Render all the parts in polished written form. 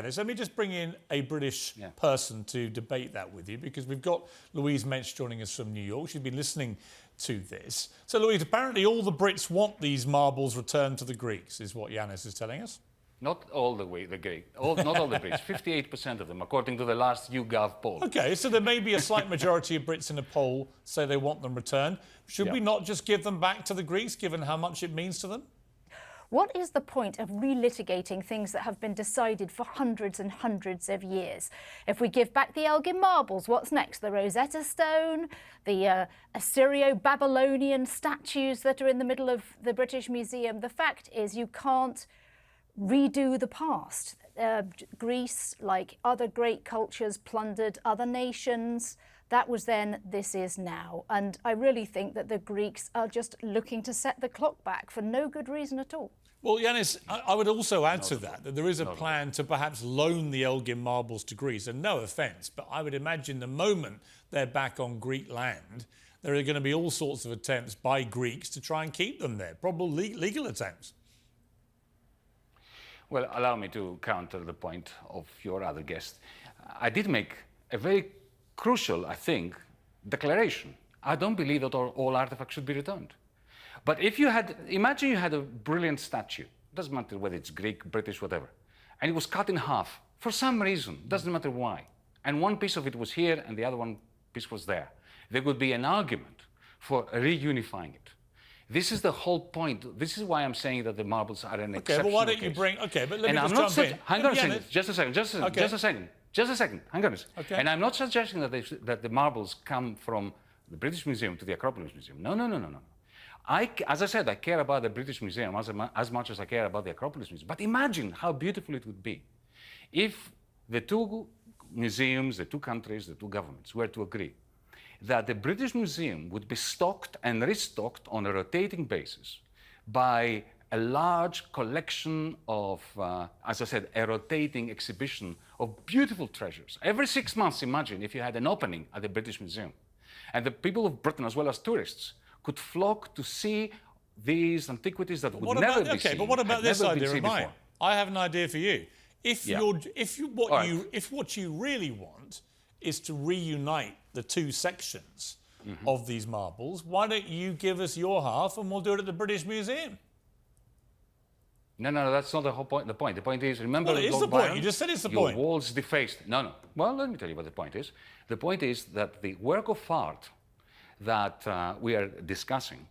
Let me just bring in a British person to debate that with you, because we've got Louise Mensch joining us from New York. She's been listening to this. So, Louise, apparently all the Brits want these marbles returned to the Greeks, is what Yanis is telling us. Not all the way, not all the Brits, 58% of them, according to the last YouGov poll. OK, so there may be a slight majority of Brits in a poll say they want them returned. Should we not just give them back to the Greeks, given how much it means to them? What is the point of relitigating things that have been decided for hundreds and hundreds of years? If we give back the Elgin Marbles, what's next? The Rosetta Stone, the Assyrio-Babylonian statues that are in the middle of the British Museum. The fact is you can't redo the past. Greece, like other great cultures, plundered other nations. That was then, this is now. And I really think that the Greeks are just looking to set the clock back for no good reason at all. Well, Yanis, I would also add to that there is a plan to perhaps loan the Elgin Marbles to Greece. And no offence, but I would imagine the moment they're back on Greek land, there are going to be all sorts of attempts by Greeks to try and keep them there, probably legal attempts. Well, allow me to counter the point of your other guest. I did make a very crucial, I think, declaration. I don't believe that all artifacts should be returned. But if you had, imagine you had a brilliant statue, doesn't matter whether it's Greek, British, whatever, and it was cut in half for some reason, doesn't matter why, and one piece of it was here and the other one piece was there. There would be an argument for reunifying it. This is the whole point. This is why I'm saying that the marbles are an exceptional but why don't you case. bring... OK, but let and me I'm just not jump in. Hang on a second, just a second, hang on a second. Okay. And I'm not suggesting that the marbles come from the British Museum to the Acropolis Museum. No. As I said, I care about the British Museum as much as I care about the Acropolis Museum. But imagine how beautiful it would be if the two museums, the two countries, the two governments were to agree that the British Museum would be stocked and restocked on a rotating basis by a large collection of, as I said, a rotating exhibition of beautiful treasures. Every 6 months, imagine if you had an opening at the British Museum. And the people of Britain, as well as tourists, could flock to see these antiquities that would never be seen. OK, but what about this idea of mine? I have an idea for you. If what you really want is to reunite the two sections of these marbles, why don't you give us your half and we'll do it at the British Museum? No, that's not the whole point. The point is, remember... Well, it is the point. You just said it's the point. Your walls defaced. No. Well, let me tell you what the point is. The point is that the work of art that we are discussing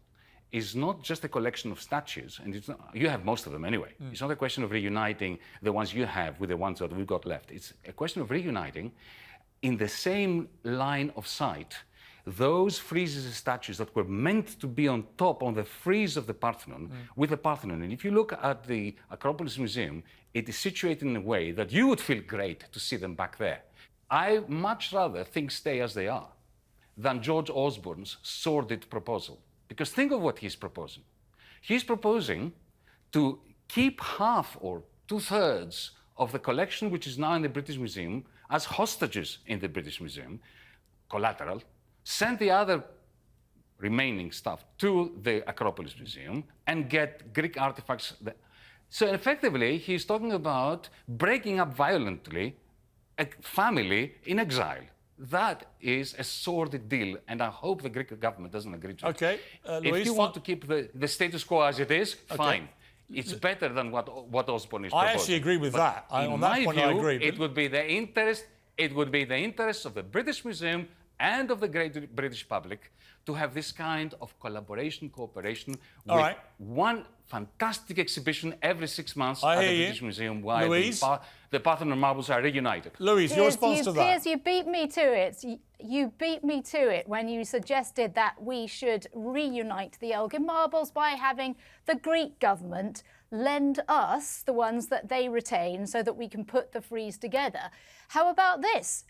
is not just a collection of statues, and you have most of them anyway. It's not a question of reuniting the ones you have with the ones that we've got left. It's a question of reuniting in the same line of sight those friezes and statues that were meant to be on top, on the frieze of the Parthenon, with the Parthenon. And if you look at the Acropolis Museum, it is situated in a way that you would feel great to see them back there. I much rather things stay as they are than George Osborne's sordid proposal. Because think of what he's proposing. He's proposing to keep half or 2/3 of the collection which is now in the British Museum as hostages in the British Museum, collateral, send the other remaining stuff to the Acropolis Museum and get Greek artifacts. So effectively, he's talking about breaking up violently a family in exile. That is a sordid deal, and I hope the Greek government doesn't agree to it. OK, Louise, if you want to keep the status quo as it is, fine. It's better than what Osborne is proposing. I actually agree with that. On that point, I agree. It would be the interest of the British Museum and of the great British public to have this kind of collaboration, cooperation with one fantastic exhibition every 6 months at the British Museum, while the Parthenon marbles are reunited. Louise, your response to that? Piers, you beat me to it. You beat me to it when you suggested that we should reunite the Elgin Marbles by having the Greek government lend us the ones that they retain so that we can put the frieze together. How about this?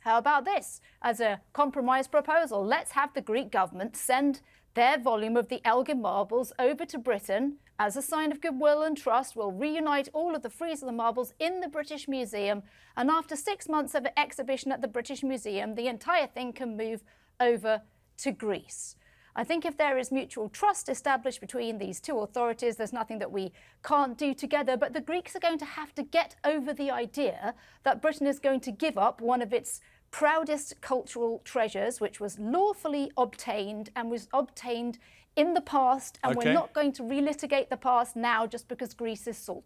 As a compromise proposal, let's have the Greek government send their volume of the Elgin Marbles over to Britain as a sign of goodwill and trust. We'll reunite all of the frieze of the marbles in the British Museum, and after 6 months of exhibition at the British Museum, the entire thing can move over to Greece. I think if there is mutual trust established between these two authorities, there's nothing that we can't do together. But the Greeks are going to have to get over the idea that Britain is going to give up one of its proudest cultural treasures, which was lawfully obtained and was obtained in the past, and we're not going to relitigate the past now just because Greece is salty.